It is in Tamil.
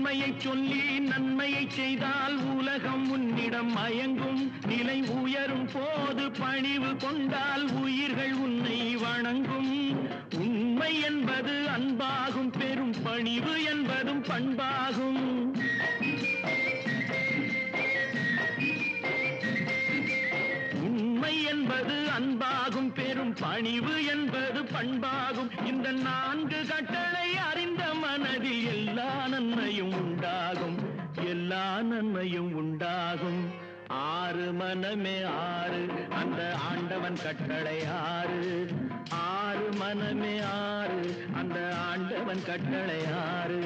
உண்மையை சொல்லி நன்மையை செய்தால் உலகம் உன்னிடம் மயங்கும். நிலை உயரும் போது பணிவு கொண்டால் உயிர்கள் உன்னை வணங்கும். உண்மை என்பது அன்பாகும், பெரும் பணிவு என்பதும் பண்பாகும். உண்மை என்பது அன்பாகும், பெரும் பணிவு என்பது பண்பாகும். இந்த 4 கட்டளை அறிந்த மனதில் எல்லா நன்மையும் உண்டாகும், எல்லா நன்மையும் உண்டாகும். 6 மனமே 6, அந்த ஆண்டவன் கட்டளை 6. 6 மனமே 6, அந்த ஆண்டவன் கட்டளை 6.